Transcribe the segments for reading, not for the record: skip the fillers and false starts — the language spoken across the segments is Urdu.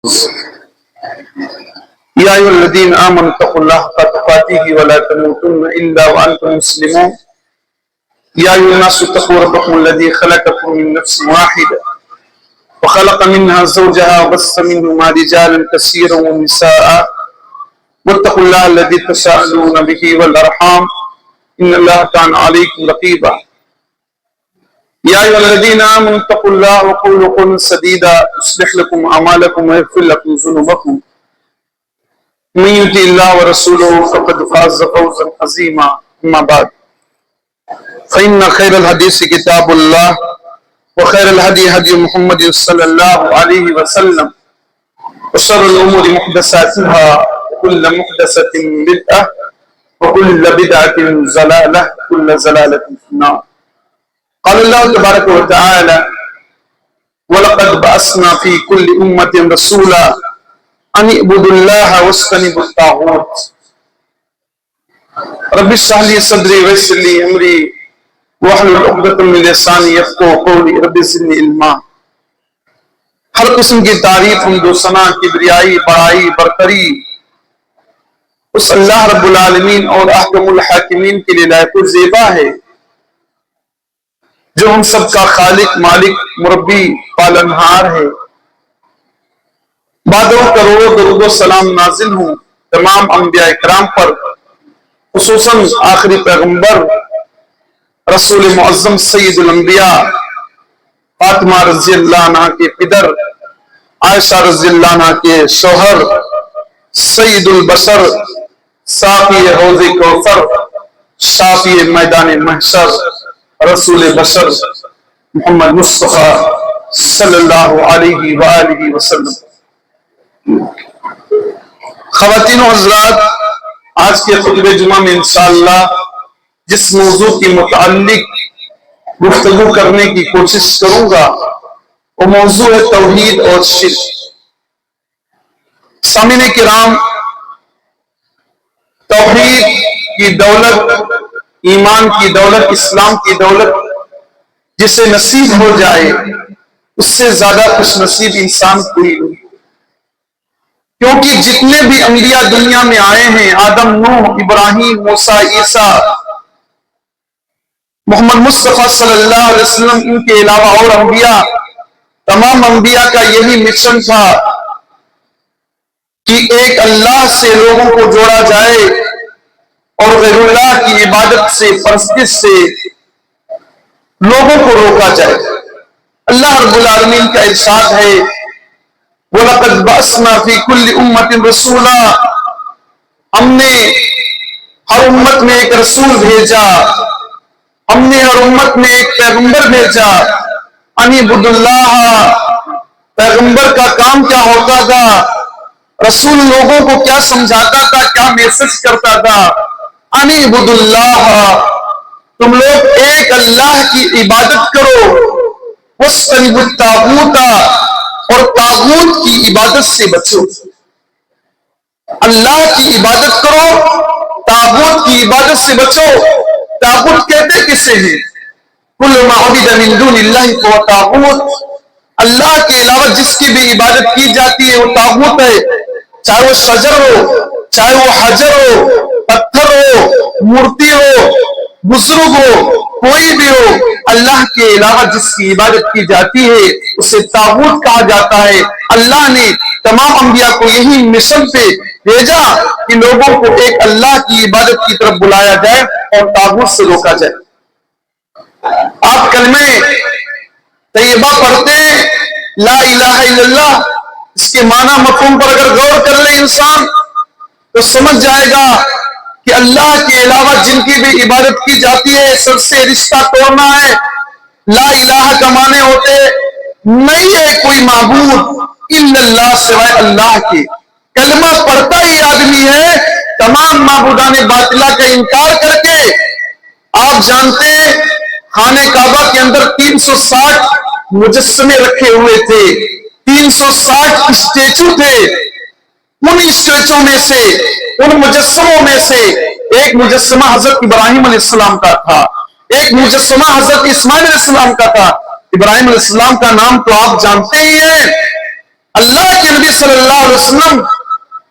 يا أيها الذين آمنوا اتقوا الله حق تقاته ولا تموتن إلا وأنتم مسلمون يا أيها الناس اتقوا ربكم الذي خلقكم من نفس واحدة وخلق منها زوجها وبث منهما رجالا كثيرا ونساء واتقوا الله الذي تساءلون به والأرحام إن الله كان عليكم رقيبا يا أيها الذين آمنوا اتقوا الله وقولوا قولا سديدا يصلح لكم أعمالكم ويغفر لكم ذنوبكم من يطع الله ورسوله فقد فاز فوزا عظيما أما بعد فإن خير الحديث كتاب الله وخير الهدي هدي محمد صلى الله عليه وسلم وشر الأمور محدثاتها وكل محدثة بدعة وكل بدعة ضلالة وكل ضلالة في النار. قال الله تبارك وتعالى وَلَقَدْ بَعَثْنَا فِي كُلِّ أُمَّةٍ رَسُولًا أَنِ اعْبُدُوا اللَّهَ وَاجْتَنِبُوا الطَّاغُوتَ رَبِّ اشْرَحْ لِي صَدْرِي وَيَسِّرْ لِي أَمْرِي وَاحْلُلْ عُقْدَةً مِّن لِّسَانِي يَفْقَهُوا قَوْلِي رَبِّ زِدْنِی عِلْمًا۔ ہر قسم کی تعریف، حمد و ثنا، کبریائی، بڑائی، برتری اس اللہ رب العالمین اور احکم الحاکمین کے لیے لائق و زیبا ہے جو ہم سب کا خالق، مالک، مربی، پالنہار ہے۔ بادوں کروڑوں درود و سلام نازل ہوں تمام انبیاء کرام پر، خصوصاً آخری پیغمبر رسول معظم سید الانبیاء فاطمہ رضی اللہ عنہ کے پدر، عائشہ رضی اللہ عنہ کے شوہر، سید البشر، ساقی حوض کوثر، شافی میدان محشر، رسول بشر محمد مصطفیٰ صلی اللہ علیہ وآلہ وسلم۔ خواتین و حضرات، آج کے خطبہ جمعہ میں انشاءاللہ جس موضوع کے متعلق گفتگو کرنے کی کوشش کروں گا وہ موضوع ہے توحید اور شرک۔ سامعین کرام، توحید کی دولت، ایمان کی دولت، اسلام کی دولت جسے نصیب ہو جائے اس سے زیادہ خوش نصیب انسان کوئی نہیں، کیونکہ جتنے بھی انبیاء دنیا میں آئے ہیں، آدم، نوح، ابراہیم، موسیٰ، عیسیٰ، محمد مصطفیٰ صلی اللہ علیہ وسلم، ان کے علاوہ اور انبیاء، تمام انبیاء کا یہی مشن تھا کہ ایک اللہ سے لوگوں کو جوڑا جائے اور غیر اللہ کی عبادت سے، پرستش سے لوگوں کو روکا جائے۔ اللہ رب العالمین کا ارشاد ہے وَلَقَدْ بَعَثْنَا فِي كُلِّ أُمَّةٍ رَسُولًا، ہم نے ہر امت میں ایک رسول بھیجا، ہم نے ہر امت میں ایک پیغمبر بھیجا۔ اَنِ اعْبُدُوا اللَّهَ، پیغمبر کا کام کیا ہوتا تھا؟ رسول لوگوں کو کیا سمجھاتا تھا، کیا میسج کرتا تھا؟ اَنِ اعْبُدُوا اللَّهَ، تم لوگ ایک اللہ کی عبادت کرو، وَاجْتَنِبُوا الطَّاغُوتَ، اور طاغوت کی عبادت سے بچو۔ اللہ کی عبادت کرو، طاغوت کی عبادت سے بچو۔ طاغوت کہتے کسے ہیں؟ کل ما عبد من دون اللہ فہو طاغوت، اللہ کے علاوہ جس کی بھی عبادت کی جاتی ہے وہ طاغوت ہے، چاہے وہ شجر ہو، چاہے وہ حجر ہو، پتھر ہو، مورتی ہو، بزرگ ہو، کوئی بھی ہو، اللہ کے علاوہ جس کی عبادت کی جاتی ہے اسے طاغوت کہا جاتا ہے۔ اللہ نے تمام انبیاء کو یہی مشن پہ بھیجا کہ لوگوں کو ایک اللہ کی عبادت کی طرف بلایا جائے اور طاغوت سے روکا جائے۔ آپ کلمہ طیبہ پڑھتے ہیں، لا الہ الا اللہ، اس کے معنی مفہوم پر اگر غور کر لے انسان تو سمجھ جائے گا کہ اللہ کے علاوہ جن کی بھی عبادت کی جاتی ہے سب سے رشتہ توڑنا ہے۔ لا الہ کا معنی ہوتے نہیں ہے کوئی معبود الا اللہ، سوائے اللہ کے۔ کلمہ پڑھتا ہی آدمی ہے تمام معبودان باطلہ کا انکار کر کے۔ آپ جانتے ہیں خانہ کعبہ کے اندر 360 مجسمے رکھے ہوئے تھے، 360 اسٹیچو تھے۔ ان اسٹیچو میں سے، ان مجسموں میں سے ایک مجسمہ حضرت ابراہیم علیہ السلام کا تھا، ایک مجسمہ حضرت اسماعیل علیہ السلام کا تھا۔ ابراہیم علیہ السلام کا نام تو آپ جانتے ہی ہیں، اللہ کے نبی صلی اللہ علیہ وسلم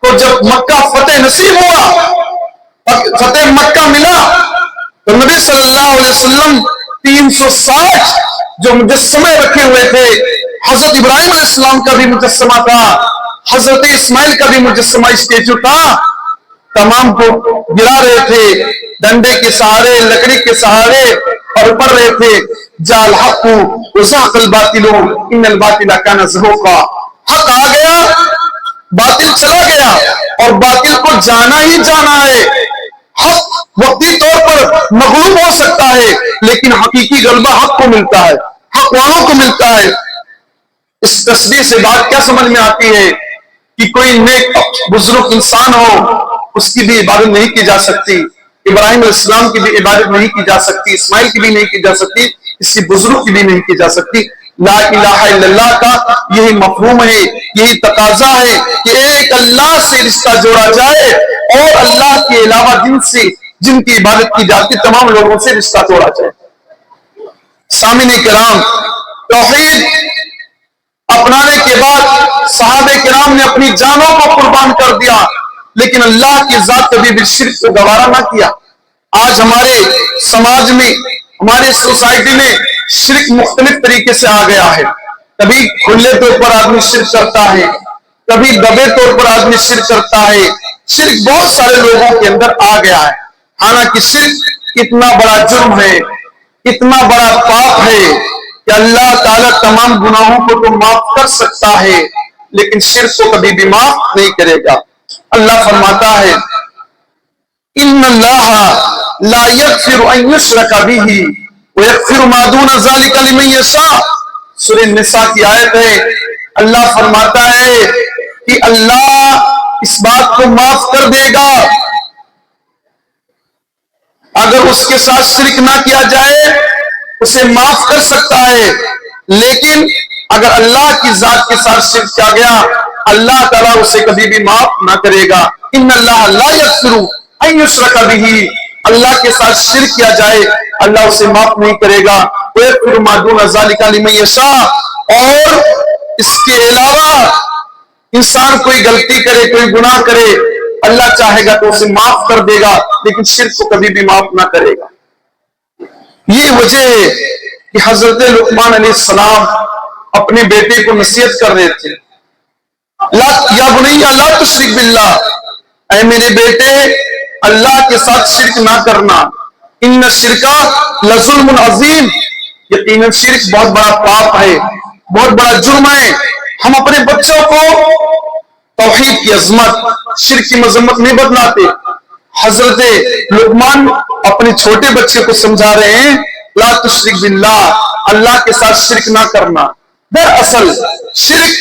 کو جب مکہ فتح نصیب ہوا، فتح مکہ ملا، تو نبی صلی اللہ علیہ وسلم 360 جو مجسمے رکھے ہوئے تھے، حضرت ابراہیم علیہ السلام کا بھی مجسمہ تھا، حضرت اسماعیل کا بھی مجسمہ اسٹیچو تھا، تمام کو گرا رہے تھے ڈنڈے کے سہارے، لکڑی کے سہارے، اور پڑھ رہے تھے جاء الحق وزهق الباطل ان الباطل كان زهوقا، حق آ گیا، باطل چلا گیا، اور باطل کو جانا ہی جانا ہے۔ حق وقتی طور پر مغلوب ہو سکتا ہے، لیکن حقیقی غلبہ حق کو ملتا ہے، حق والوں کو ملتا ہے۔ اس تصویر سے بات کیا سمجھ میں آتی ہے کہ کوئی نیک بزرگ انسان ہو، اس کی بھی عبادت نہیں کی جا سکتی، ابراہیم علیہ السلام کی بھی عبادت نہیں کی جا سکتی، اسماعیل کی بھی نہیں کی جا سکتی، کسی بزرگ کی بھی نہیں کی جا سکتی۔ لا الہ الا اللہ کا یہی مفہوم ہے، یہی تقاضا ہے کہ ایک اللہ سے رشتہ جوڑا جائے، اور اللہ کے علاوہ جن کی عبادت کی جاتی تمام لوگوں سے رشتہ جوڑا جائے۔ سامعین کرام، توحید اپنانے کے بعد صحابہ کرام نے اپنی جانوں کو قربان کر دیا، لیکن اللہ کی ذات کبھی بھی شرک کو گوارا نہ کیا۔ آج ہمارے سماج میں، ہمارے سوسائٹی میں شرک مختلف طریقے سے آ گیا ہے۔ کبھی کھلے طور پر آدمی شرک کرتا ہے، کبھی دبے طور پر آدمی شرک کرتا ہے۔ شرک بہت سارے لوگوں کے اندر آ گیا ہے، حالانکہ شرک اتنا بڑا جرم ہے، اتنا بڑا پاپ ہے کہ اللہ تعالیٰ تمام گناہوں کو تو معاف کر سکتا ہے، لیکن شرک کو کبھی بھی معاف نہیں کرے گا۔ اللہ فرماتا ہے ان اللہ لا یغفر ان یشرک بہ ویغفر ما دون ذلک لمن یشاء، سورہ النساء کی آیت ہے۔ اللہ فرماتا ہے کہ اللہ اس بات کو معاف کر دے گا اگر اس کے ساتھ شرک نہ کیا جائے، اسے معاف کر سکتا ہے، لیکن اگر اللہ کی ذات کے ساتھ شرک کیا گیا، اللہ تعالیٰ اسے کبھی بھی معاف نہ کرے گا۔ ان اللہ لا یغفر ان یشرک بہ، اللہ کے ساتھ شرک کیا جائے اللہ اسے معاف نہیں کرے گا۔ ویغفر ما دون ذلک لمن یشاء، اور اس کے علاوہ انسان کوئی غلطی کرے، کوئی گناہ کرے، اللہ چاہے گا تو اسے معاف کر دے گا، لیکن شرک کو کبھی بھی معاف نہ کرے گا۔ یہ وجہ ہے کہ حضرت لقمان علیہ السلام اپنے بیٹے کو نصیحت کر رہے تھے، یا بنی لا تشرک باللہ، اے میرے بیٹے اللہ کے ساتھ شرک نہ کرنا، ان الشرک لظلم عظیم، یقیناً شرک بہت بڑا پاپ ہے، بہت بڑا جرم ہے۔ ہم اپنے بچوں کو توحید کی عظمت، شرک کی مذمت نہیں بدلاتے۔ حضرت لقمان اپنے چھوٹے بچے کو سمجھا رہے ہیں لا تشرک باللہ، اللہ کے ساتھ شرک نہ کرنا۔ دراصل شرک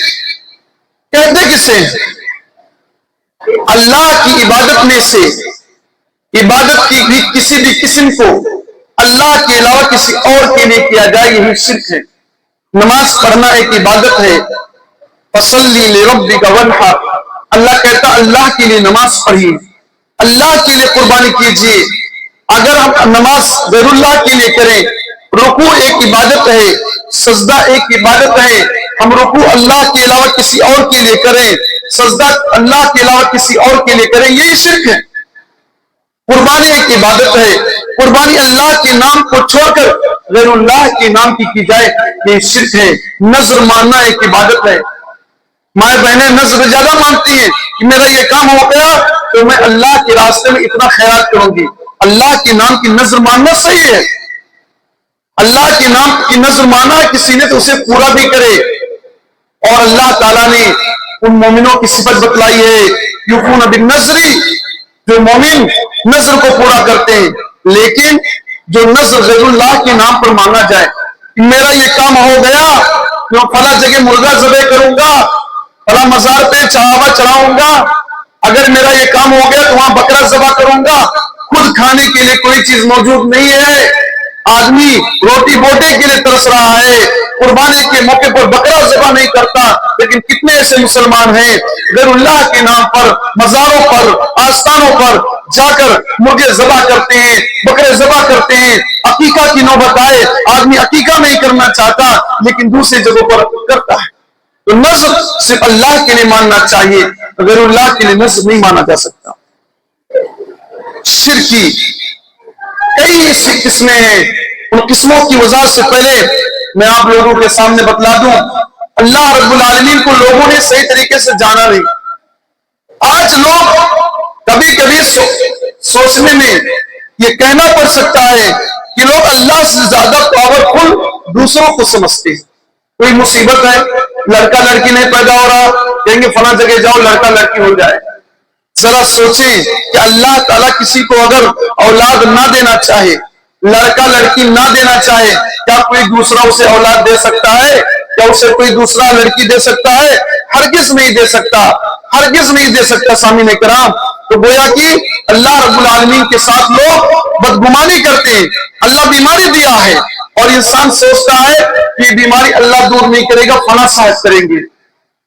کہتے کسے ہیں؟ اللہ کی عبادت میں سے عبادت کی بھی کسی بھی قسم کو اللہ کے علاوہ کسی اور کے لیے کیا جائے، یہی شرک ہے۔ نماز پڑھنا ایک عبادت ہے، فصلی لربک وانحر، اللہ کہتا اللہ کے لیے نماز پڑھی، اللہ کے لیے قربانی کیجیے۔ اگر ہم نماز غیر اللہ کے لیے کریں، رکوع ایک عبادت ہے، سجدہ ایک عبادت ہے، ہم رکوع اللہ کے علاوہ کسی اور کے لیے کریں، سجدہ اللہ کے علاوہ کسی اور کے لیے کریں، یہی شرک ہے۔ قربانی ایک عبادت ہے، قربانی اللہ کے نام کو چھوڑ کر غیر اللہ کے نام کی جائے، یہ شرک ہے۔ نذر ماننا ایک عبادت ہے، مائیں بہنیں نذر زیادہ مانتی ہیں کہ میرا یہ کام ہو گیا تو میں اللہ کے راستے میں اتنا خیرات کروں گی۔ اللہ کے نام کی نذر ماننا صحیح ہے، اللہ کے نام کی نذر مانا کسی نے تو اسے پورا بھی کرے، اور اللہ تعالیٰ نے ان مومنوں کی صفت بتلائی ہے یوفون بالنذر، جو مومن نذر کو پورا کرتے ہیں، لیکن جو نذر غیر اللہ کے نام پر مانگا جائے، میرا یہ کام ہو گیا میں فلاں جگہ مرغا ذبح کروں گا، فلاں مزار پہ چڑھاوا چڑھاؤں گا، اگر میرا یہ کام ہو گیا تو وہاں بکرا ذبح کروں گا۔ خود کھانے کے لیے کوئی چیز موجود نہیں ہے، آدمی روٹی بوٹے کے لیے ترس رہا ہے، قربانی کے موقع پر بکرا ذبح نہیں کرتا، لیکن کتنے ایسے مسلمان ہیں غیر اللہ کے نام پر مزاروں پر آستانوں پر جا کر مرغے ذبح کرتے ہیں، بکرے ذبح کرتے ہیں۔ عقیقہ کی نوبت آئے، آدمی عقیقہ نہیں کرنا چاہتا لیکن دوسری جگہوں پر کرتا ہے۔ تو نظر صرف اللہ کے لیے ماننا چاہیے، غیر اللہ کے لیے نظر نہیں مانا جا سکتا۔ شرک کی کئی قسمیں ہیں، ان قسموں کی وضاحت سے پہلے میں آپ لوگوں کے سامنے بتلا دوں، اللہ رب العالمین کو لوگوں نے صحیح طریقے سے جانا نہیں۔ آج لوگ کبھی کبھی سوچنے میں یہ کہنا پڑ سکتا ہے کہ لوگ اللہ سے زیادہ پاورفل دوسروں کو سمجھتے ہیں۔ کوئی مصیبت ہے، لڑکا لڑکی نہیں پیدا ہو رہا، کہیں گے فلاں جگہ جاؤ لڑکا لڑکی ہو جائے۔ ذرا سوچیں کہ اللہ تعالیٰ کسی کو اگر اولاد نہ دینا چاہے، لڑکا لڑکی نہ دینا چاہے، کیا کوئی دوسرا اسے اولاد دے سکتا ہے؟ کیا اسے کوئی دوسرا لڑکی دے سکتا ہے؟ ہرگز نہیں دے سکتا، ہرگز نہیں دے سکتا۔ سامعین کرام، تو گویا کہ اللہ رب العالمین کے ساتھ لوگ بدگمانی کرتے ہیں۔ اللہ بیماری دیا ہے اور انسان سوچتا ہے کہ یہ بیماری اللہ دور نہیں کرے گا، فلاں صاحب کریں گے۔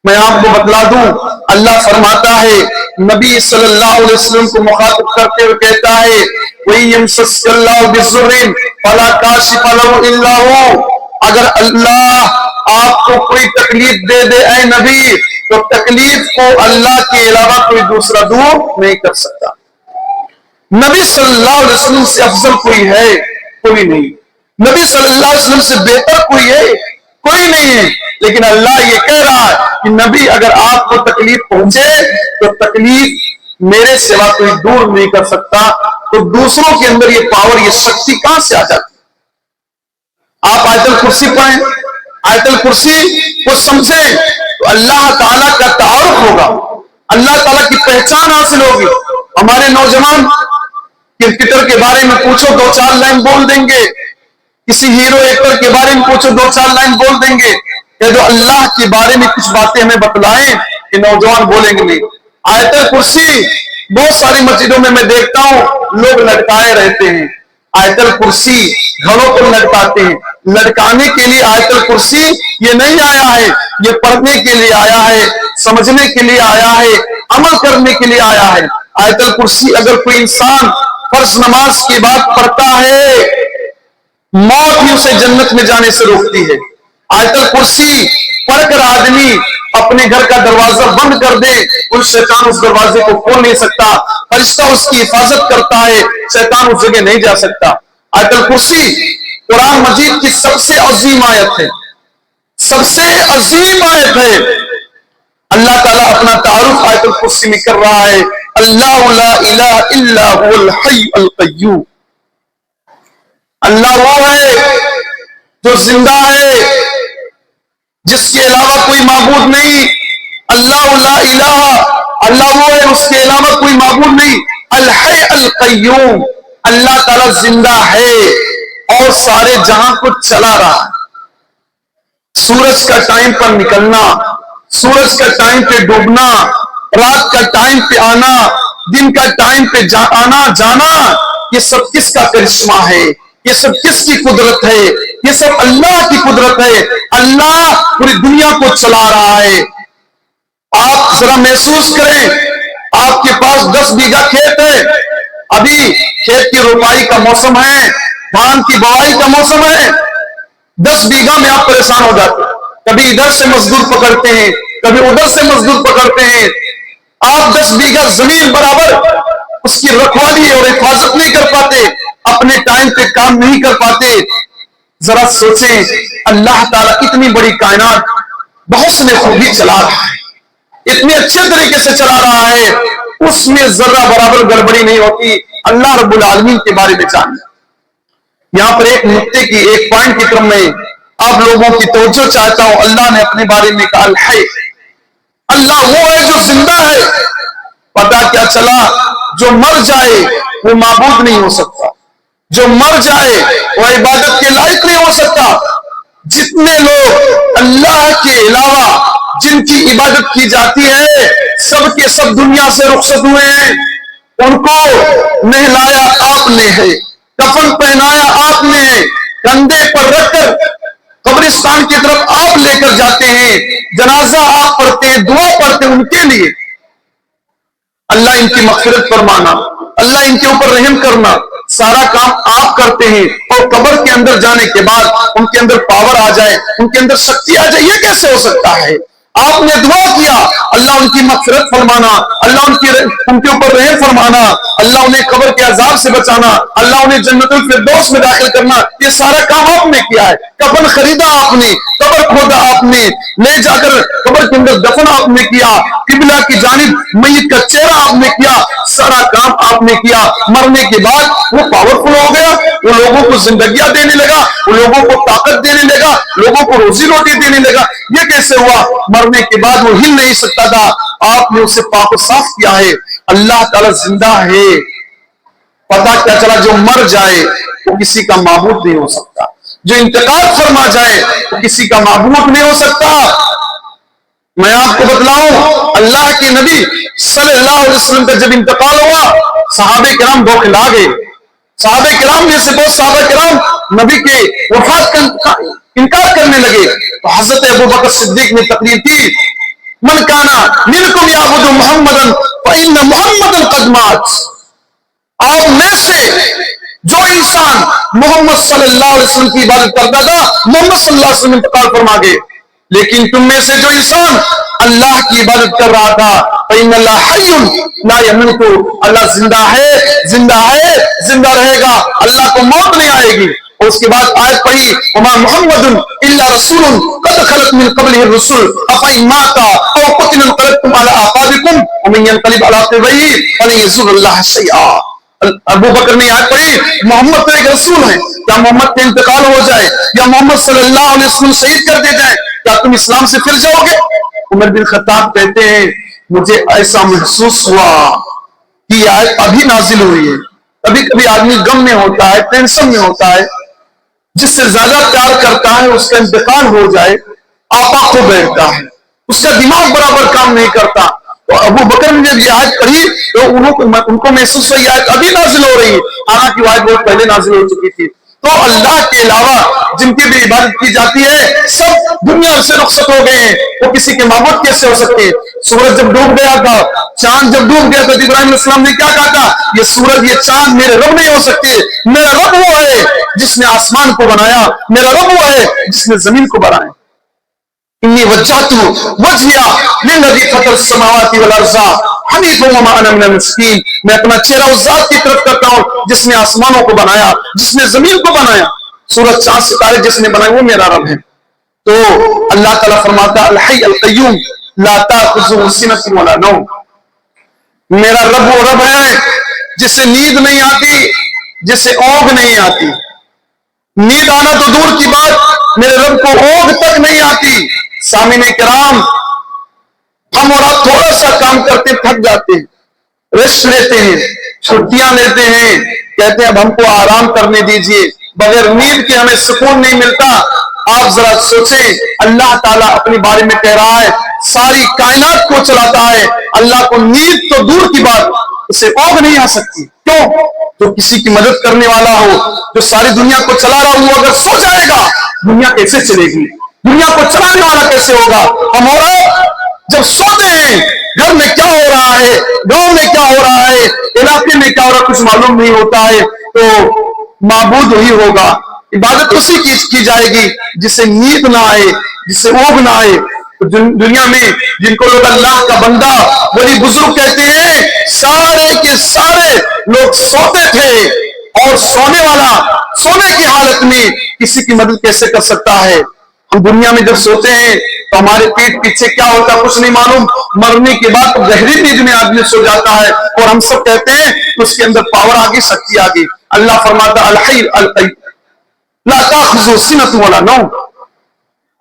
میں آپ کو بتلا دوں، اللہ فرماتا ہے، نبی صلی اللہ علیہ وسلم کو مخاطب کرتے ہوئے کہتا ہے، وَإِن يَمْسَسْكَ اللَّهُ بِضُرٍّ فَلَا كَاشِفَ لَهُ إِلَّا هُوَ، اگر اللہ آپ کو کوئی تکلیف دے دے اے نبی، تو تکلیف کو اللہ کے علاوہ کوئی دوسرا دور نہیں کر سکتا۔ نبی صلی اللہ علیہ وسلم سے افضل کوئی ہے؟ کوئی نہیں۔ نبی صلی اللہ علیہ وسلم سے بہتر کوئی ہے؟ کوئی نہیں ہے۔ لیکن اللہ یہ کہہ رہا ہے کہ نبی اگر آپ کو تکلیف پہنچے تو تکلیف میرے سوا کوئی دور نہیں کر سکتا۔ تو دوسروں کے اندر یہ پاور، یہ شکتی کہاں سے آ جاتی؟ آپ آیت الکرسی پڑھیں، آیت الکرسی کو سمجھیں تو اللہ تعالیٰ کا تعارف ہوگا، اللہ تعالیٰ کی پہچان حاصل ہوگی۔ ہمارے نوجوان کرکٹر کے بارے میں پوچھو 2-4 لائن بول دیں گے، کسی ہیرو ایکٹر کے بارے میں پوچھو 2-4 لائن بول دیں گے، کہ جو اللہ کے بارے میں کچھ باتیں ہمیں بتلائیں کہ نوجوان بولیں گے نہیں۔ آیت الکرسی بہت ساری مسجدوں میں دیکھتا ہوں لوگ لٹکائے رہتے ہیں۔ آیت الکرسی گھروں پر لٹکاتے ہیں۔ لٹکانے کے لیے آیت الکرسی یہ نہیں آیا ہے، یہ پڑھنے کے لیے آیا ہے، سمجھنے کے لیے آیا ہے، عمل کرنے کے لیے آیا ہے۔ آیت الکرسی اگر کوئی انسان فرض نماز کی بات پڑھتا ہے، موت ہی اسے جنت میں جانے سے روکتی ہے۔ آیت الکرسی پڑھ کر آدمی اپنے گھر کا دروازہ بند کر دے، کوئی شیطان اس دروازے کو کھول نہیں سکتا، فرشتہ اس کی حفاظت کرتا ہے، شیطان اس جگہ نہیں جا سکتا۔ آیت الکرسی قرآن مجید کی سب سے عظیم آیت ہے، سب سے عظیم آیت ہے۔ اللہ تعالیٰ اپنا تعارف آیت الکرسی میں کر رہا ہے، اللہ لا الہ الا هو الحی القیوم۔ اللہ وہ ہے جو زندہ ہے، جس کے علاوہ کوئی معبود نہیں۔ اللہ لا الہ، اللہ وہ ہے، اس کے علاوہ کوئی معبود نہیں۔ الحی القیوم، اللہ تعالیٰ زندہ ہے اور سارے جہاں کو چلا رہا ہے۔ سورج کا ٹائم پر نکلنا، سورج کا ٹائم پہ ڈوبنا، رات کا ٹائم پہ آنا، دن کا ٹائم پہ آنا جانا، یہ سب کس کا کرشمہ ہے؟ یہ سب کس کی قدرت ہے؟ یہ سب اللہ کی قدرت ہے۔ اللہ پوری دنیا کو چلا رہا ہے۔ آپ ذرا محسوس کریں، آپ کے پاس 10 بیگھہ کھیت ہے، ابھی کھیت کی روپائی کا موسم ہے، دھان کی بوائی کا موسم ہے، 10 بیگھہ میں آپ پریشان ہو جاتے ہیں۔ کبھی ادھر سے مزدور پکڑتے ہیں، کبھی ادھر سے مزدور پکڑتے ہیں۔ آپ 10 بیگھہ زمین برابر اس کی رکھوالی اور حفاظت نہیں کر پاتے، اپنے ٹائم پہ کام نہیں کر پاتے۔ ذرا سوچیں، اللہ تعالیٰ اتنی بڑی کائنات بہت سے خوبی چلا رہا ہے، اتنے اچھے طریقے سے چلا رہا ہے، اس میں ذرہ برابر گڑبڑی نہیں ہوتی۔ اللہ رب العالمین کے بارے میں جاننا، یہاں پر ایک نقطے کی، ایک پوائنٹ کی طرف میں آپ لوگوں کی توجہ چاہتا ہوں۔ اللہ نے اپنے بارے میں کہا الحی، اللہ وہ ہے جو زندہ ہے۔ پتا کیا چلا؟ جو مر جائے وہ معبود نہیں ہو سکتا، جو مر جائے وہ عبادت کے لائق نہیں ہو سکتا۔ جتنے لوگ اللہ کے علاوہ جن کی عبادت کی جاتی ہے، سب کے سب دنیا سے رخصت ہوئے ہیں۔ ان کو نہلایا آپ نے ہے، کفن پہنایا آپ نے ہے، کندھے پر رکھ کر قبرستان کی طرف آپ لے کر جاتے ہیں، جنازہ آپ پڑھتے ہیں، دعا پڑھتے ہیں ان کے لیے۔ اللہ ان کی مغفرت فرمانا، اللہ ان کے اوپر رحم کرنا، سارا کام آپ کرتے ہیں، اور قبر کے اندر جانے کے بعد ان کے اندر پاور آ جائے، ان کے اندر شکتی آ جائے، یہ کیسے ہو سکتا ہے؟ آپ نے دعا کیا اللہ ان کی مغفرت فرمانا، اللہ ان کے اوپر رحم فرمانا، اللہ انہیں قبر کے عذاب سے بچانا، اللہ انہیں جنت الفردوس میں داخل کرنا، یہ سارا کام آپ نے کیا ہے۔ کفن خریدا آپ نے، قبر کھودا آپ نے، لے جا کر قبر کے اندر دفن آپ نے کیا، قبلہ کی جانب میت کا چہرہ آپ نے کیا، سارا کام آپ نے کیا۔ مرنے کے بعد وہ پاورفل ہو گیا، وہ لوگوں کو زندگیاں دینے لگا، وہ لوگوں کو طاقت دینے لگا، لوگوں کو روزی روٹی دینے لگا۔ یہ کیسے ہوا؟ مرنے کے بعد وہ ہل نہیں سکتا تھا، آپ نے اسے پاک و صاف کیا ہے۔ اللہ تعالیٰ زندہ ہے۔ پتہ کیا چلا؟ جو مر جائے وہ کسی کا معبود نہیں ہو سکتا، جو انتقال فرما جائے وہ کسی کا معبود نہیں ہو سکتا۔ میں آپ کو بتلاؤں، اللہ کے نبی صلی اللہ علیہ وسلم کا جب انتقال ہوا، صحابہ کرام بوکھلا گئے۔ صحابہ کرام میں سے بہت صحابہ کرام نبی کے وفات کا انکار کرنے لگے، تو حضرت ابوبکر صدیق نے تقریر کی، من کانا منکم یعبد محمدن فإن محمدن قد مات۔ آپ میں سے جو انسان محمد صلی اللہ علیہ وسلم کی عبادت کرتا تھا، محمد صلی اللہ علیہ وسلم انتقال فرما گئے، لیکن تم میں سے جو انسان اللہ کی عبادت کر رہا تھا، فإن اللہ حی لا یموت، اللہ زندہ ہے، زندہ ہے، زندہ رہے گا، اللہ کو موت نہیں آئے گی۔ اور اس کے بعد آیت پڑھی، وما محمد الا رسول قد خلت من قبله الرسل افإن مات او قتل انقلبتم على اعقابكم ومن ينقلب على عقبيه فلن يضر الله شيئا۔ ابو بکر نے آیت پڑھی، محمد تو ایک رسول ہیں، کیا محمد کا انتقال ہو جائے یا محمد صلی اللہ علیہ وسلم شہید کر دے جائیں، کیا تم اسلام سے پھر جاؤ گے؟ عمر بن خطاب کہتے ہیں، مجھے ایسا محسوس ہوا کہ یہ آیت ابھی نازل ہوئی ہے۔ کبھی کبھی آدمی غم میں ہوتا ہے، ٹینشن میں ہوتا ہے، جس سے زیادہ پیار کرتا ہے اس کا انتقال ہو جائے، آپا کھو بیٹھتا ہے، اس کا دماغ برابر کام نہیں کرتا۔ تو ابو بکر نے جب یہ آیت پڑھی تو ان کو محسوس ہوئی آیت ابھی نازل ہو رہی ہے، حالانکہ وہ آیت بہت پہلے نازل ہو چکی تھی۔ تو اللہ کے علاوہ جن کی بھی عبادت کی جاتی ہے سب دنیا سے رخصت ہو گئے ہیں، وہ کسی کے معبود کیسے ہو سکتے ہیں؟ سورج جب ڈوب گیا تھا، چاند جب ڈوب گیا تو ابراہیم علیہ السلام نے کیا کہا تھا؟ یہ سورج یہ چاند میرے رب نہیں ہو سکتے، میرا رب وہ ہے جس نے آسمان کو بنایا، میرا رب وہ ہے جس نے زمین کو بنایا۔ انی وجہت وجہیا للذی فطر السماوات والارض حنیفا وما انا من المشرکین، میں اپنا چہرہ اس ذات کی طرف کرتا ہوں جس نے آسمانوں کو بنایا، جس نے زمین کو بنایا، سورج چاند ستارے جس نے بنائے وہ میرا رب ہے۔ تو اللہ تعالیٰ فرماتا الحی القیوم لا تأخذہ سنۃ ولا نوم، میرا رب وہ رب ہے جسے نیند نہیں آتی، جسے اونگ نہیں آتی۔ نیند آنا تو دور کی بات، میرے رب کو اونگ تک نہیں آتی۔ سامعین کرام، ہم اور آپ تھوڑا سا کام کرتے تھک جاتے ہیں، ریسٹ لیتے ہیں، چھٹیاں لیتے ہیں، کہتے ہیں اب ہم کو آرام کرنے دیجئے، بغیر نیند کے ہمیں سکون نہیں ملتا۔ آپ ذرا سوچیں، اللہ تعالیٰ اپنے بارے میں کہہ رہا ہے ساری کائنات کو چلاتا ہے، اللہ کو نیند تو دور کی بات، اسے اونگ نہیں آ سکتی۔ کیوں؟ جو کسی کی مدد کرنے والا ہو، جو ساری دنیا کو چلا رہا ہو، اگر سو جائے گا دنیا کیسے چلے گی؟ دنیا کو چلانے والا کیسے ہوگا؟ ہم اور جب سوتے ہیں گھر میں کیا ہو رہا ہے، گاؤں میں کیا ہو رہا ہے، علاقے میں کیا ہو رہا ہے، کچھ معلوم نہیں ہوتا ہے۔ تو معبود وہی ہوگا، عبادت اسی کی جائے گی جسے نیند نہ آئے، جسے اونگ نہ آئے۔ دنیا میں جن کو لوگ اللہ کا بندہ ولی بزرگ کہتے ہیں، سارے کے سارے لوگ سوتے تھے، اور سونے والا سونے کی حالت میں کسی کی مدد کیسے کر سکتا ہے؟ ہم دنیا میں جب سوتے ہیں تو ہمارے پیٹ پیچھے کیا ہوتا ہے کچھ نہیں معلوم، مرنے کے بعد گہری نیند میں آدمی سو جاتا ہے، اور ہم سب کہتے ہیں اس کے اندر پاور آگی، شکتی آگی۔ اللہ فرماتا الحی القیوم لا تأخذہ سنۃ ولا نوم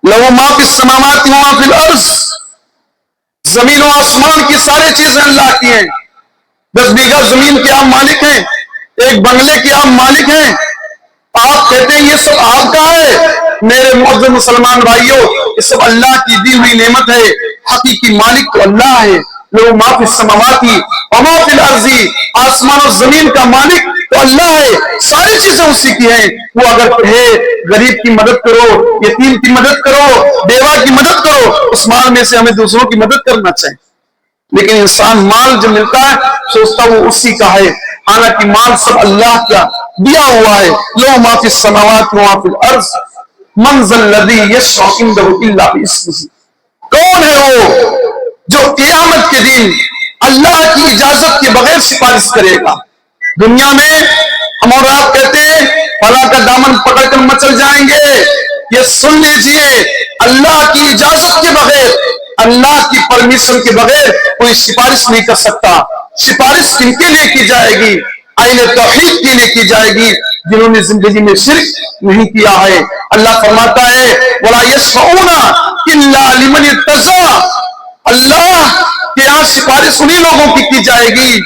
لہ ما فی السماوات وما فی الارض، زمین و آسمان کی ساری چیزیں اللہ کی ہیں۔ 10 بیگھہ زمین کے آپ مالک ہیں، ایک بنگلے کے آپ مالک ہیں، آپ کہتے ہیں یہ سب آپ کا ہے۔ میرے معزز مسلمان بھائیوں، یہ سب اللہ کی دی ہوئی نعمت ہے، حقیقی مالک تو اللہ ہے۔ لو ما فی السماوات وما فی الارض، آسمان اور زمین کا مالک تو اللہ ہے، ساری چیزیں اسی کی ہیں۔ وہ اگر کہے غریب کی مدد کرو، یتیم کی مدد کرو، بیوہ کی مدد کرو، اس مال میں سے ہمیں دوسروں کی مدد کرنا چاہیے، لیکن انسان مال جب ملتا ہے سوچتا وہ اسی کا ہے، حالانکہ مال سب اللہ کا دیا ہوا ہے۔ لو ما فی السماوات وما فی الارض من ذا الذی یشفع عنده الا باذنہ، کون ہے وہ جو قیامت کے دن اللہ کی اجازت کے بغیر سفارش کرے گا؟ دنیا میں ہم اور آپ کہتے ہیں فلاں کا دامن پکڑ کر مچل جائیں گے. یہ سن لیجئے اللہ کی اجازت کے بغیر، اللہ کی پرمیشن کے بغیر کوئی سفارش نہیں کر سکتا. سفارش کن کے لیے کی جائے گی؟ اہل توحید کے لیے کی جائے گی جنہوں نے زندگی میں شرک نہیں کیا ہے. اللہ فرماتا ہے وَلَا يَشْفَعُونَ إِلَّا لِمَنِ ارْتَضَىٰ. اللہ کے یہاں سفارش انہی لوگوں کی جائے گی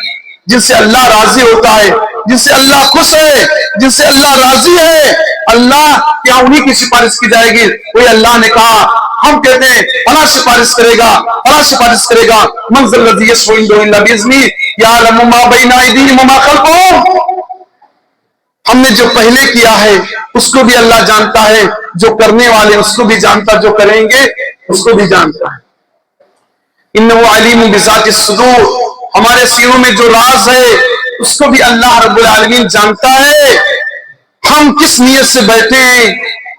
جن سے اللہ راضی ہوتا ہے، جن سے اللہ خوش ہے، جن سے اللہ راضی ہے. اللہ کیا انہی کی سفارش کی جائے گی. وہی اللہ نے کہا، ہم کہتے ہیں فلاں سفارش کرے گا، فلاں سفارش کرے گا. مَنْ ذَا الَّذِي يَشْفَعُ عِنْدَهُ إِلَّا بِإِذْنِهِ يَعْلَمُ مَا بَيْنَ أَيْدِيهِمْ وَمَا خَلْفَهُمْ. ہم نے جو پہلے کیا ہے اس کو بھی اللہ جانتا ہے، جو کرنے والے اس کو بھی جانتا، جو کریں گے اس کو بھی جانتا ہے. إِنَّهُ عَلِيمٌ بِذَاتِ الصُّدُورِ. ہمارے سینوں میں جو راز ہے اس کو بھی اللہ رب العالمین جانتا ہے. ہم کس نیت سے بیٹھے ہیں،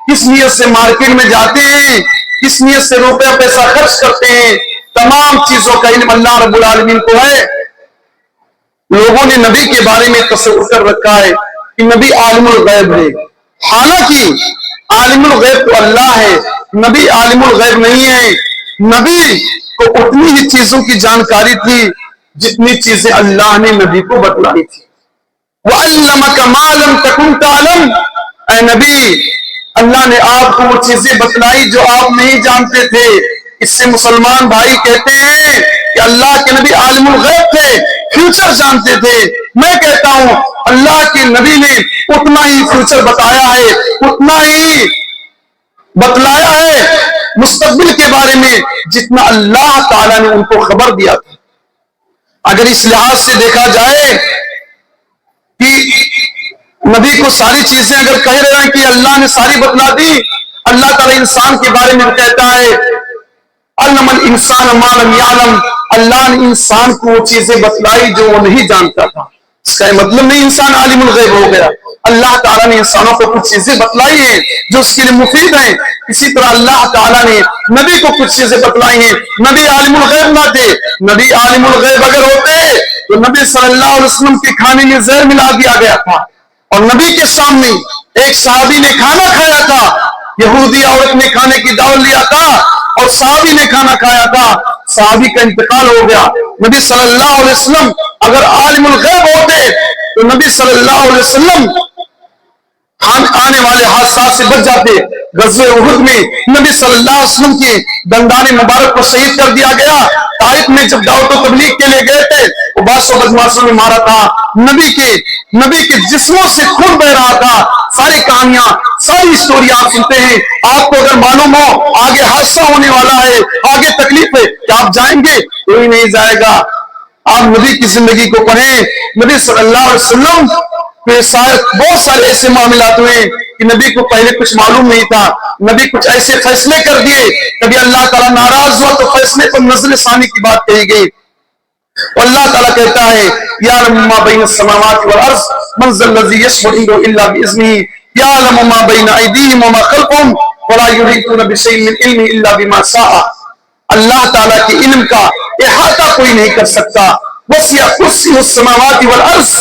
کس نیت سے مارکیٹ میں جاتے ہیں، کس نیت سے روپیہ پیسہ خرچ کرتے ہیں، تمام چیزوں کا علم اللہ رب العالمین کو ہے. لوگوں نے نبی کے بارے میں تصور کر رکھا ہے کہ نبی عالم الغیب ہے. حالانکہ عالم الغیب تو اللہ ہے، نبی عالم الغیب نہیں ہے. نبی کو اتنی ہی چیزوں کی جانکاری تھی جتنی چیزیں اللہ نے نبی کو بتلائی تھی. وَعَلَّمَكَ مَا لَمْ تَكُنْ تَعْلَمْ. اے نبی، اللہ نے آپ کو وہ چیزیں بتلائی جو آپ نہیں جانتے تھے. اس سے مسلمان بھائی کہتے ہیں کہ اللہ کے نبی عالم الغیب تھے، فیوچر جانتے تھے. میں کہتا ہوں اللہ کے نبی نے اتنا ہی فیوچر بتایا ہے، اتنا ہی بتلایا ہے مستقبل کے بارے میں جتنا اللہ تعالیٰ نے ان کو خبر دیا تھا. اگر اس لحاظ سے دیکھا جائے کہ نبی کو ساری چیزیں اگر کہہ رہے ہیں کہ اللہ نے ساری بتلا دی، اللہ تعالیٰ انسان کے بارے میں کہتا ہے علم الانسان ما لم يعلم. اللہ نے انسان کو وہ چیزیں بتلائی جو وہ نہیں جانتا تھا. اس کا مطلب نہیں انسان عالم الغیب ہو گیا. اللہ تعالیٰ نے انسانوں کو کچھ چیزیں بتلائی ہیں جو اس کے لیے مفید ہیں. اسی طرح اللہ تعالیٰ نے نبی کو کچھ چیزیں بتلائی ہیں. نبی عالم الغیب نہ تھے. نبی عالم الغیب اگر ہوتے تو نبی صلی اللہ علیہ وسلم کے کھانے میں زہر ملا دیا گیا تھا. اور نبی کے سامنے ایک صحابی نے کھانا کھایا تھا، یہودی عورت نے کھانے کی دعوت لیا تھا اور صحابی نے کھانا کھایا تھا. صحابی کا انتقال ہو گیا. نبی صلی اللہ علیہ وسلم اگر عالم الغیب ہوتے تو نبی صلی اللہ علیہ وسلم آنے والے حادثات سے بچ جاتے. غزوہ احد میں نبی صلی اللہ علیہ وسلم کی دندان مبارک کو شہید کر دیا گیا. طائف میں جب دعوت و تبلیغ کے لیے گئے تھے وہ بادشاہ بدماشوں نے مارا تھا. نبی کے جسموں سے خون بہ رہا تھا. ساری کہانیاں، ساری اسٹوری آپ سنتے ہیں. آپ کو اگر معلوم ہو آگے حادثہ ہونے والا ہے، آگے تکلیف ہے، کیا آپ جائیں گے؟ کوئی نہیں جائے گا. آپ نبی کی زندگی کو پڑھیں. نبی صلی اللہ علیہ وسلم بہت سارے ایسے معاملات ہوئے کہ نبی کو پہلے کچھ معلوم نہیں تھا. نبی کچھ ایسے فیصلے کر دیے، کبھی اللہ تعالیٰ ناراض ہوا تو فیصلے پر نظر ثانی کی بات کہی گئی. اللہ تعالیٰ کہتا ہے یعلم ما بین السماوات والارض من ذا الذی یشفع عنده الا باذنہ یعلم ما بین ایدیہم وما خلفہم ولا یحیطون بشیء من علمہ الا بما شاء. اللہ تعالیٰ کے علم کا احاطہ کوئی نہیں کر سکتا. وسع کرسیہ السماوات والارض.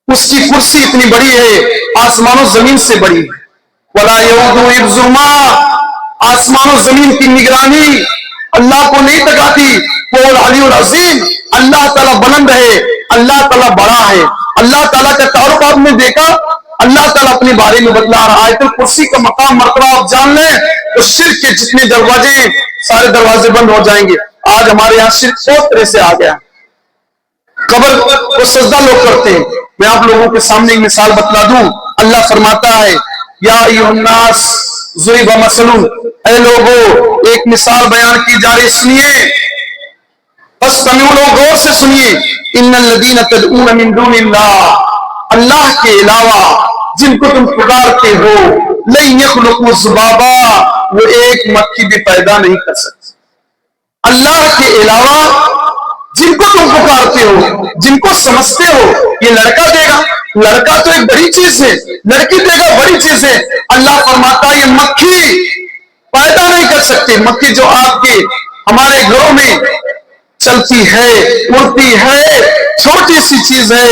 اس کی کرسی اتنی بڑی ہے، آسمان و زمین سے بڑی ہے. ولا یؤودہ حفظہما. آسمان و زمین کی نگرانی اللہ کو نہیں تکاتی. وہ العلی العظیم. اللہ تعالیٰ بلند ہے، اللہ تعالیٰ بڑا ہے. اللہ تعالیٰ کا تعارف آپ نے دیکھا، اللہ تعالیٰ اپنے بارے میں بتلا رہا ہے. تو کرسی کا مقام مرتبہ آپ جان لیں تو شرک کے جتنے دروازے ہیں سارے دروازے بند ہو جائیں گے. آج ہمارے یہاں شرک بہت طرح سے آ گیا. قبر کو سجدہ لوگ کرتے ہیں. میں آپ لوگوں کے سامنے ایک مثال بتلا دوں. اللہ فرماتا ہے یا ایھا الناس ضرب مثل. اے لوگوں ایک مثال بیان کی جا رہی، سنیے. فاستمعوا، غور سے سنیے. ان الذین تدعون من دون اللہ. اللہ کے علاوہ جن کو تم پکارتے ہو لن یخلقوا ذبابا. وہ ایک مکھی بھی پیدا نہیں کر سکتے. اللہ کے علاوہ جن کو تم پکارتے ہو، جن کو سمجھتے ہو یہ لڑکا دے گا، لڑکا تو ایک بڑی چیز ہے، لڑکی دے گا بڑی چیز ہے. اللہ فرماتا ہے یہ مکھی پیدا نہیں کر سکتے. مکھی جو آپ کے ہمارے گھروں میں چلتی ہے, اڑتی ہے, چھوٹی سی چیز ہے,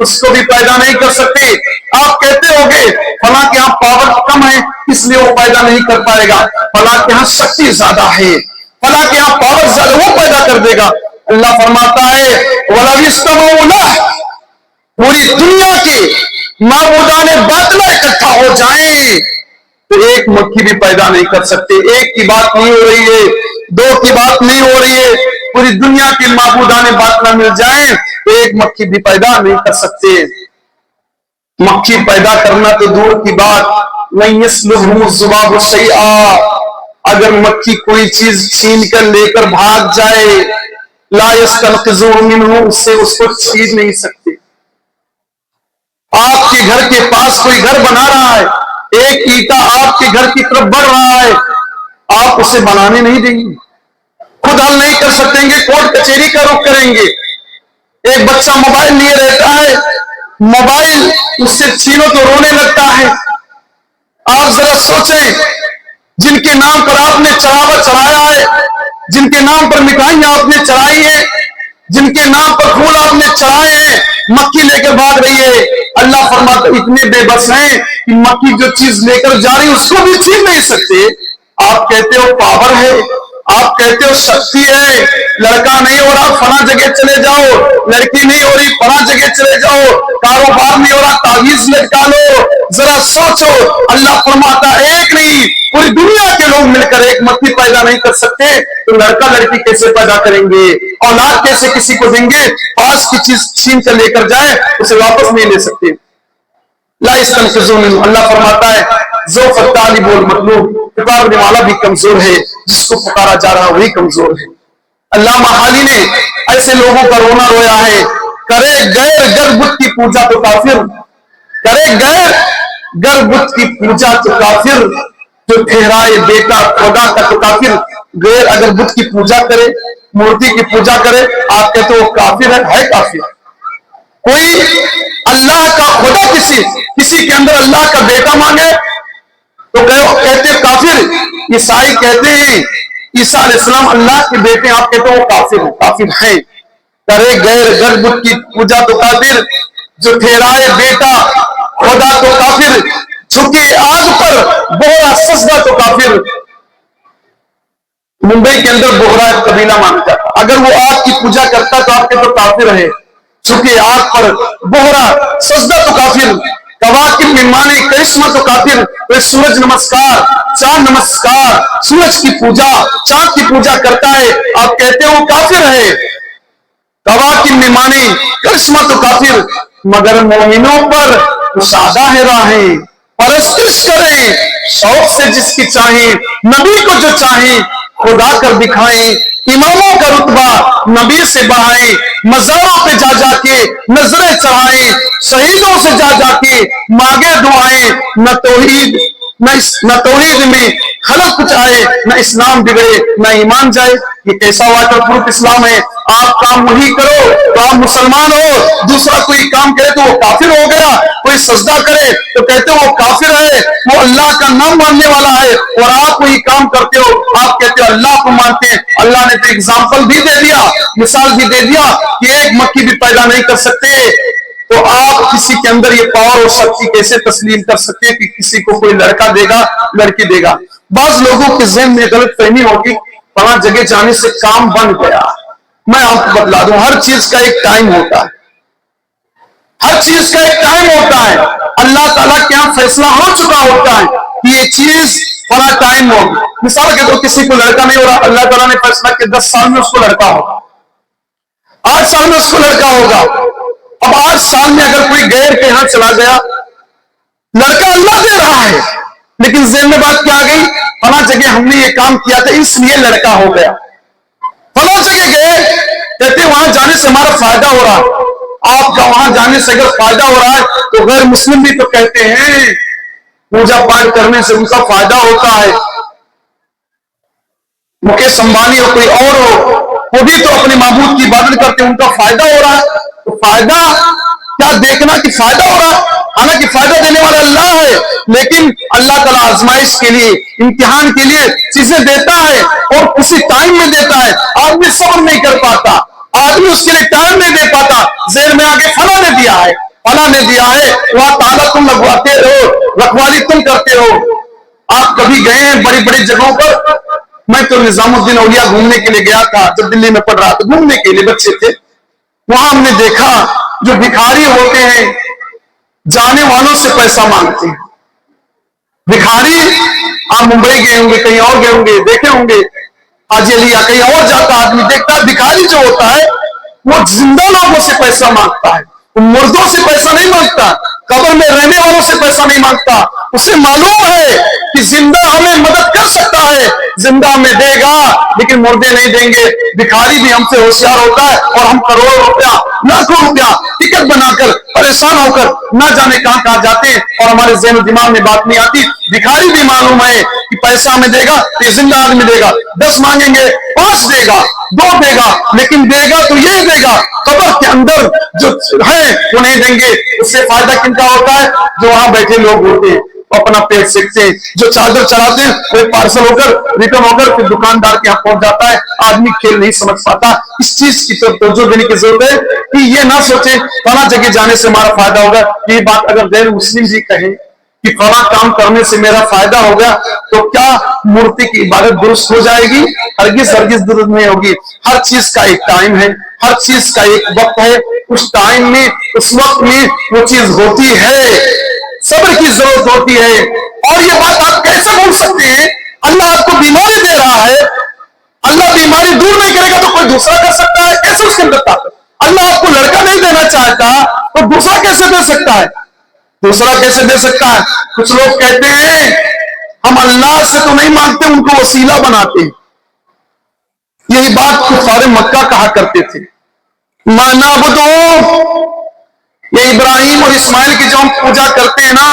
اس کو بھی پیدا نہیں کر سکتے. آپ کہتے ہو گے فلاں کے یہاں پاور کم ہے اس لیے وہ پیدا نہیں کر پائے گا, فلاں کے یہاں شکتی زیادہ ہے, فلاں کے یہاں پاور زیادہ, وہ پیدا کر دے گا. اللہ فرماتا ہے وَلَوِ اسْتَمَعُوا لَهُ, پوری دنیا کے معبودان باطلہ اکٹھا ہو جائیں تو ایک مکھی بھی پیدا نہیں کر سکتے. ایک کی بات نہیں ہو رہی ہے, دو کی بات نہیں ہو رہی ہے, پوری دنیا کے معبودان باطلہ مل جائیں تو ایک مکھی بھی پیدا نہیں کر سکتے. مکھی پیدا کرنا تو دور کی بات, نہیں يَسْلُبْهُمُ الذُّبَابُ شَيْئًا, اگر مکھی کوئی چیز چھین کر لے کر بھاگ جائے, لا يَسْتَنْقِذُهُ مِنْهُ, اس سے اس کو چھین نہیں سکتے. آپ کے گھر کے پاس کوئی گھر بنا رہا ہے, ایک اینٹا آپ کے گھر کی طرف بڑھ رہا ہے, آپ اسے بنانے نہیں دیں گے, خود حل نہیں کر سکیں گے, کورٹ کچہری کا رخ کریں گے. ایک بچہ موبائل لیے رہتا ہے, موبائل اس سے چھینو تو رونے لگتا ہے. آپ ذرا سوچیں, جن کے نام پر آپ نے چڑھاوا چڑھایا ہے, جن کے نام پر مٹھائیاں آپ نے چڑھائی ہیں, جن کے نام پر پھول آپ نے چڑھائے ہیں, مکھی لے کر بھاگ رہی ہے. اللہ فرماتا اتنے بے بس ہیں کہ مکھی جو چیز لے کر جا رہی اس کو بھی چھین نہیں سکتے. آپ کہتے ہو پاور ہے, آپ کہتے ہو شکتی ہے, لڑکا نہیں ہو رہا فلاں جگہ چلے جاؤ, لڑکی نہیں ہو رہی فلاں جگہ چلے جاؤ, کاروبار نہیں ہو رہا تعویذ لٹکا لو. ذرا سوچو, اللہ فرماتا ایک نہیں پوری دنیا کے لوگ مل کر ایک مکھی پیدا نہیں کر سکتے تو لڑکا لڑکی کیسے پیدا کریں گے, اولاد کیسے کسی کو دیں گے؟ پاس کی چیز چھین کر لے کر جائے اسے واپس نہیں لے سکتے. لا يستنقذون منه, اللہ فرماتا ہے ضعف الطالب والمطلوب, پکارنے والا بھی کمزور ہے, جس کو پکارا جا رہا وہی کمزور ہے. علامہ حالی نے ایسے لوگوں کا رونا رویا ہے, کرے غیر گر بت کی پوجا تو کافر, کرے غیر گر بت کی پوجا تو کافر, جو ٹھہرائے بیٹا خدا کا تو کافر. غیر اگر بت کی پوجا کرے, مورتی کی پوجا کرے, آپ کہتے ہو کافر ہے کافر. کوئی اللہ کا خدا کسی کے اندر اللہ کا بیٹا مانگے تو کہتے کافر. عیسائی کہتے ہیں عیسیٰ علیہ السلام اللہ کے بیٹے, آپ کہتے ہو کافر ہے, کافر ہے. کرے غیر گر بت کی پوجا تو کافر, جو ٹھہرائے بیٹا خدا تو کافر, جھکے آگ پر بہرا سجدہ تو کافر. ممبئی کے اندر بہرا ایک قبیلہ مانا جاتا, اگر وہ آگ کی پوجا کرتا تو آپ کے تو کافر ہے. چونکہ آگ پر بہرا سجدہ تو کافر, کواکب میں مانے کرشمہ تو کافر. سورج نمسکار, چاند نمسکار, سورج کی پوجا, چاند کی پوجا کرتا ہے, آپ کہتے ہو کافر ہے. کواکب میں مانے کرشمہ تو کافر, مگر مومنوں پر کشادہ ہے راہیں, پرستش کریں شوق سے جس کی چاہیں, نبی کو جو چاہیں خدا کر دکھائیں, اماموں کا رتبہ نبی سے بڑھائیں, مزاروں پہ جا جا کے نظریں چڑھائیں, شہیدوں سے جا جا کے مانگے دعائیں. نہ توحید میں خلل کچھ آئے, نہ اسلام بگڑے نہ ایمان جائے. یہ کیسا واٹر پروف اسلام ہے؟ آپ کام وہی کرو تو آپ مسلمان ہو, دوسرا کوئی کام کرے تو وہ کافر ہو گیا, کوئی سجدہ کرے تو کہتے ہو وہ کافر ہے, وہ اللہ کا نام ماننے والا ہے, اور آپ وہی کام کرتے ہو آپ کہتے ہو اللہ کو مانتے ہیں. اللہ نے تو اگزامپل بھی دے دیا, مثال بھی دے دیا کہ ایک مکھی بھی پیدا نہیں کر سکتے, تو آپ کسی کے اندر یہ پاور اور شکتی کیسے تسلیم کر سکتے ہیں کہ کسی کو کوئی لڑکا دے گا لڑکی دے گا؟ بعض لوگوں کے ذہن میں غلط فہمی ہوگی, فلاں جگہ جانے سے کام بن گیا. میں آپ کو بتلا دوں ہر چیز کا ایک ٹائم ہوتا ہے, ہر چیز کا ایک ٹائم ہوتا ہے. اللہ تعالیٰ کے یہاں فیصلہ ہو چکا ہوتا ہے کہ یہ چیز فلاں ٹائم ہوگی. مثال کے طور کسی کو لڑکا نہیں ہو رہا, اللہ تعالیٰ نے فیصلہ کہ 10 سال میں اس کو لڑکا ہوگا, 8 سال میں اس کو لڑکا ہوگا. اب 8 سال میں اگر کوئی غیر کے یہاں چلا گیا, لڑکا اللہ دے رہا ہے لیکن ذہن میں بات کیا آ گئی, فلاں جگہ ہم نے یہ کام کیا تھا اس لیے لڑکا ہو گیا. فلاں جگہ گئے, کہتے وہاں جانے سے ہمارا فائدہ ہو رہا. آپ کا وہاں جانے سے اگر فائدہ ہو رہا ہے تو غیر مسلم بھی تو کہتے ہیں پوجا پاٹ کرنے سے ان کا فائدہ ہوتا ہے. مکیش امبانی ہو کوئی اور ہو, وہ بھی تو اپنے معبود کی عبادت کرتے ہیں, ان کا فائدہ ہو رہا ہے. تو فائدہ کیا دیکھنا کہ فائدہ ہو رہا ہے, حالانکہ فائدہ دینے والا اللہ ہے، لیکن اللہ تعالیٰ آزمائش کے لیے، امتحان کے لیے چیزیں دیتا ہے اور اسی ٹائم میں دیتا ہے۔ آدمی صبر نہیں کر پاتا، آدمی اس کے لیے ٹائم نہیں دے پاتا، ذہن میں آگے فلاں نے دیا ہے، فلاں نے دیا ہے، وہاں تالا تم لگواتے ہو، رکھوالی تم کرتے ہو۔ آپ کبھی گئے ہیں بڑی بڑی جگہوں پر؟ میں تو نظام الدین اولیاء گھومنے کے لیے گیا تھا، جب دلی میں پڑھ رہا تھا، گھومنے کے لیے بچے تھے۔ وہاں ہم نے دیکھا جو بھکاری ہوتے ہیں جانے والوں سے پیسہ مانگتے ہیں۔ بھکاری، آپ ممبئی گئے ہوں گے، کہیں اور گئے ہوں گے، دیکھے ہوں گے، حاجی علی یا کہیں اور جاتا آدمی دیکھتا ہے بھکاری جو ہوتا ہے وہ زندہ لوگوں سے پیسہ مانگتا ہے، وہ مردوں سے پیسہ نہیں مانگتا، قبر میں رہنے والوں سے پیسہ نہیں مانگتا۔ اسے معلوم ہے کہ زندہ ہمیں مدد کر سکتا ہے، زندہ ہمیں دے گا لیکن مردے نہیں دیں گے۔ بھکاری بھی ہم سے ہوشیار ہوتا ہے اور ہم کروڑوں روپیہ، لاکھوں روپیہ ٹکٹ بنا کر پریشان ہو کر نہ جانے کہاں کہاں جاتے ہیں اور ہمارے ذہن و دماغ میں بات نہیں آتی۔ بھکاری بھی معلوم ہے کہ پیسہ ہمیں دے گا تو یہ زندہ آدمی دے گا، 10 مانگیں گے 5 دے گا، 2 دے گا، لیکن دے گا تو یہ دے گا۔ قبر کے اندر جو ہے وہ نہیں دیں گے۔ اس سے فائدہ کن کا ہوتا ہے؟ جو وہاں بیٹھے لوگ ہوتے ہیں وہ اپنا پیٹ سیکتے ہیں، جو چادر چلاتے ہیں وہ پارسل ہو کر ریٹرن ہو کر پھر دکاندار کے یہاں پہنچ جاتا ہے۔ آدمی کھیل نہیں سمجھ پاتا۔ اس چیز کی طرف توجہ دینے کی ضرورت ہے کہ یہ نہ سوچے فلاں جگہ جانے سے ہمارا فائدہ ہوگا۔ یہ بات اگر غیر مسلم بھی کہیں کہ فلاں کام کرنے سے میرا فائدہ ہوگا تو کیا مورتی کی عبادت درست ہو جائے گی؟ ہرگز ہرگز درست نہیں ہوگی۔ ہر چیز کا ایک ٹائم ہے، ہر چیز کا ایک وقت ہے، اس ٹائم میں اس وقت میں وہ چیز ہوتی ہے، صبر کی ضرورت ہوتی ہے۔ اور یہ بات آپ کیسے بول سکتے ہیں؟ اللہ آپ کو بیماری دے رہا ہے، اللہ بیماری دور نہیں کرے گا تو کوئی دوسرا کر سکتا ہے؟ کیسے اس کے اندر طاقت؟ اللہ آپ کو لڑکا نہیں دینا چاہتا تو دوسرا کیسے دے سکتا ہے؟ دوسرا کیسے دے سکتا ہے؟ کچھ لوگ کہتے ہیں ہم اللہ سے تو نہیں مانگتے، ان کو وسیلہ بناتے ہیں۔ یہی بات کفار مکہ کہا کرتے تھے، مَا نَعْبُدُهُ، یہ ابراہیم اور اسماعیل کی جو ہم پوجا کرتے ہیں نا،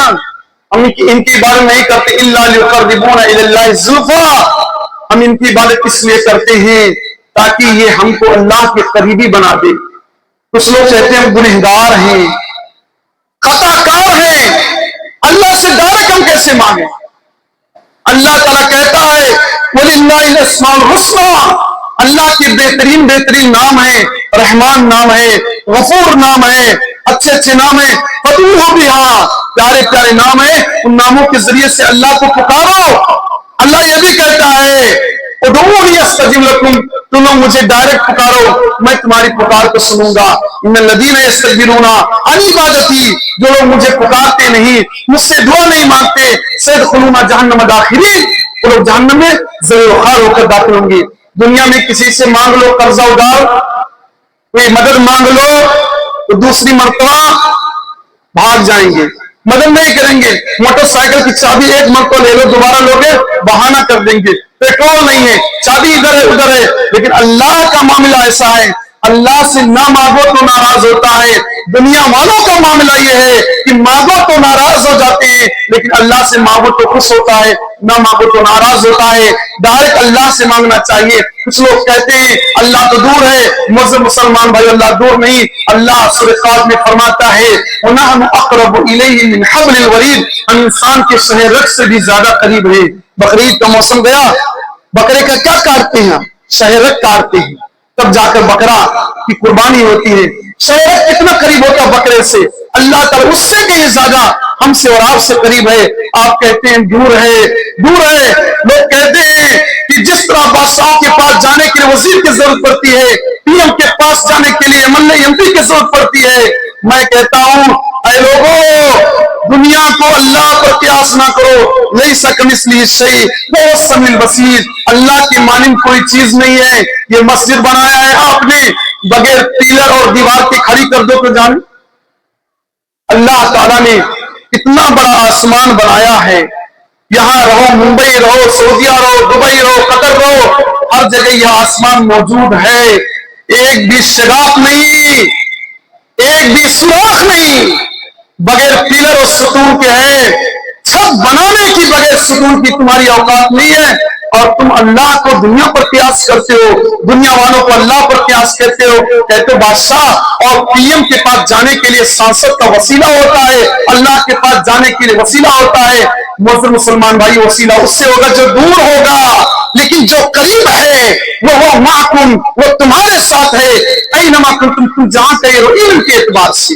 ہم ان کی عبادت نہیں کرتے، إِلَّا لِيُقَرِّبُونَ إِلَى اللَّهِ زُلْفَىٰ، ہم ان کی عبادت اس لیے کرتے ہیں تاکہ یہ ہم کو اللہ کے قریبی بنا دے۔ کچھ لوگ کہتے ہیں ہم گنہگار ہیں، خطا کار ہیں، اللہ سے ڈائریکٹ ہم کیسے مانگیں؟ اللہ تعالیٰ کہتا ہے وَلِلَّهِ الْأَسْمَاءُ الْحُسْنَىٰ، اللہ کے بہترین بہترین نام ہیں، رحمان نام ہے، غفور نام ہے، اچھے اچھے نام ہیں، فَادْعُوهُ بِهَا، پیارے پیارے نام ہیں، ان ناموں کے ذریعے سے اللہ کو پکارو۔ اللہ یہ بھی کہتا ہے ادعونی استجب لکم، تم لوگ مجھے ڈائریکٹ پکارو میں تمہاری پکار کو سنوں گا۔ ان الذین یستکبرون عن عبادتی، جو لوگ مجھے پکارتے نہیں، مجھ سے دعا نہیں مانگتے، سیدخلون جہنم داخرین، وہ لوگ جہنم میں ضرور خار ہو کر داخل ہوں گے۔ دنیا میں کسی سے مانگ لو قرضہ ادھار، کوئی مدد مانگ لو تو دوسری مرتبہ بھاگ جائیں گے، مدد نہیں کریں گے۔ موٹر سائیکل کی چابی ایک مرتبہ لے لو، دوبارہ لوگے بہانہ کر دیں گے، پیٹرول نہیں ہے، چابی ادھر ہے ادھر ہے۔ لیکن اللہ کا معاملہ ایسا ہے، اللہ سے نہ مانگو تو ناراض ہوتا ہے۔ دنیا والوں کا معاملہ یہ ہے کہ مانگو تو ناراض ہو جاتے ہیں، لیکن اللہ سے مانگو تو خوش ہوتا ہے، نہ مانگو تو ناراض ہوتا ہے۔ ڈائریکٹ اللہ سے مانگنا چاہیے۔ کچھ لوگ کہتے ہیں اللہ تو دور ہے، مذہب مسلمان بھائی اللہ دور نہیں، اللہ سورہ قاف میں فرماتا ہے وَنَحْنُ أَقْرَبُ إِلَيْهِ مِنْ حَبْلِ الْوَرِيدِ، ہم انسان کے شہ رگ سے بھی زیادہ قریب ہے۔ بقرعید کا موسم گیا، بکرے کا کیا کاٹتے ہیں؟ شہ رگ کاٹتے ہیں، تب جا کر بکرا کی قربانی ہوتی ہے۔ شہ رگ کتنا قریب ہوتا ہے بکرے سے؟ اللہ تعالیٰ اس سے کہیں زیادہ ہم سے اور آپ سے قریب ہے۔ آپ کہتے ہیں دور ہے، دور ہے۔ لوگ کہتے ہیں کہ جس طرح بادشاہوں کے پاس جانے کے لیے وزیر کی ضرورت پڑتی ہے، پی ایم کے پاس جانے کے لیے ایم پی کی ضرورت پڑتی ہے، میں کہتا ہوں اے لوگوں، دنیا کو اللہ پر قیاس نہ کرو، لیس کمثلہ شیء وہو السمیع البصیر، اللہ کی مانند کوئی چیز نہیں ہے۔ یہ مسجد بنایا ہے آپ نے، بغیر پیلر اور دیوار کے کھڑی کر دو تو جان۔ اللہ تعالیٰ نے اتنا بڑا آسمان بنایا ہے، یہاں رہو، ممبئی رہو، سعودیہ رہو، دبئی رہو، قطر رہو، ہر جگہ یہ آسمان موجود ہے۔ ایک بھی شگاف نہیں، ایک بھی سوراخ نہیں، بغیر پیلر اور ستون کے ہے۔ چھت بنانے کی بغیر سکون کی تمہاری اوقات نہیں ہے، اور تم اللہ کو دنیا پر قیاس کرتے ہو، دنیا والوں کو اللہ پر قیاس کرتے ہو. کہتے ہو بادشاہ اور پی ایم کے پاس جانے کے لیے سانسد کا وسیلہ ہوتا ہے، اللہ کے پاس جانے کے لیے وسیلہ ہوتا ہے. محترم مسلمان بھائی، وسیلہ اس سے ہوگا جو دور ہوگا، لیکن جو قریب ہے وہ معکم، وہ تمہارے ساتھ ہے. اینما کنتم، تم جہاں کہیں ہو. علم کے اعتبار سے،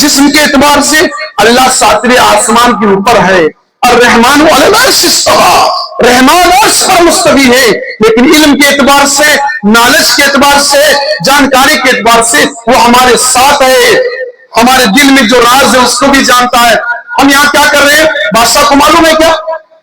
جسم کے اعتبار سے اللہ ساتویں آسمان کے اوپر ہے. الرحمن علی العرش استوی، رحمان عرش پر مستوی ہے. لیکن علم کے اعتبار سے، نالج کے اعتبار سے، جانکاری کے اعتبار سے وہ ہمارے ساتھ ہے. ہمارے دل میں جو راز ہے اس کو بھی جانتا ہے. ہم یہاں کیا کر رہے ہیں بادشاہ کو معلوم ہے کیا؟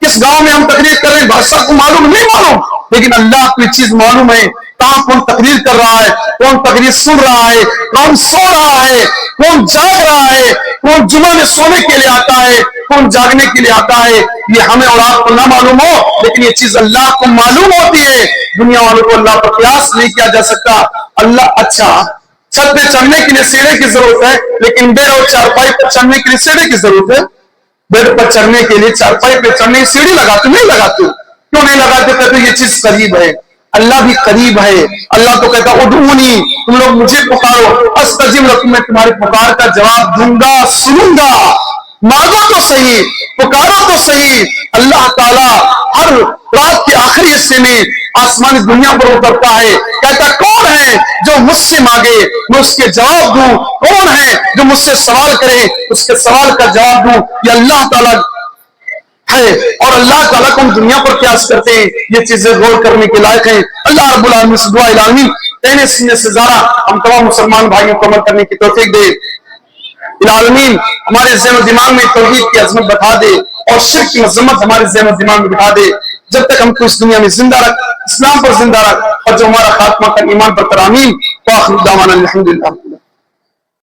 کس گاؤں میں ہم تقریر کر رہے ہیں بادشاہ کو معلوم نہیں معلوم، لیکن اللہ کو یہ چیز معلوم ہے. کہاں کون تقریر کر رہا ہے، کون تقریر سن رہا ہے، کون سو رہا ہے، کون جاگ رہا ہے، کون جمعہ میں سونے کے لیے آتا ہے، کون جاگنے کے لیے آتا ہے. یہ ہمیں اور آپ کو نہ معلوم ہو، لیکن یہ چیز اللہ کو معلوم ہوتی ہے. دنیا والوں کو اللہ پر قیاس نہیں کیا جا سکتا. اللہ اچھا چھت پہ چڑھنے کے لیے سیڑھے کی ضرورت ہے، لیکن بیڈ اور چارپائی پر چڑھنے کے لیے سیڑھے کی ضرورت ہے. بیڈ پر چڑھنے کے لیے، چارپائی پہ چڑھنے کی سیڑھی لگاتے نہیں لگاتے؟ کیوں نہیں لگاتے؟ کہتے یہ چیز قریب ہے. اللہ بھی قریب ہے. اللہ تو کہتا ادعونی، تم لوگ مجھے پکارو، استجب لکم، میں تمہاری پکار کا جواب دوں گا، سنوں گا. مانگو تو صحیح، پکارو تو صحیح. اللہ تعالیٰ ہر رات کے آخری حصے میں آسمانی دنیا پر اترتا ہے، کہتا کون ہے جو مجھ سے مانگے میں اس کے جواب دوں، کون ہے جو مجھ سے سوال کرے اس کے سوال کا جواب دوں. یہ اللہ تعالیٰ ہے، اور اللہ تعالیٰ کو ہم دنیا پر قیاس کرتے ہیں. یہ چیزیں غور کرنے کے لائق ہیں. اللہ رب العالمین سے دعا العالمین کہنے سننے سے زیادہ ہم تمام مسلمان بھائیوں کو عمل کرنے کی توفیق دے. العالمین ہمارے ذہن و دماغ میں توحید کی عظمت بتا دے اور شرک کی مذمت ہمارے ذہن و دماغ میں بتا دے. جب تک ہم کو اس دنیا میں زندہ رکھ، اسلام پر زندہ رکھ، اور جو ہمارا خاتمہ کر ایمان پر کر. آمین. وآخر دعوانا الحمدللہ.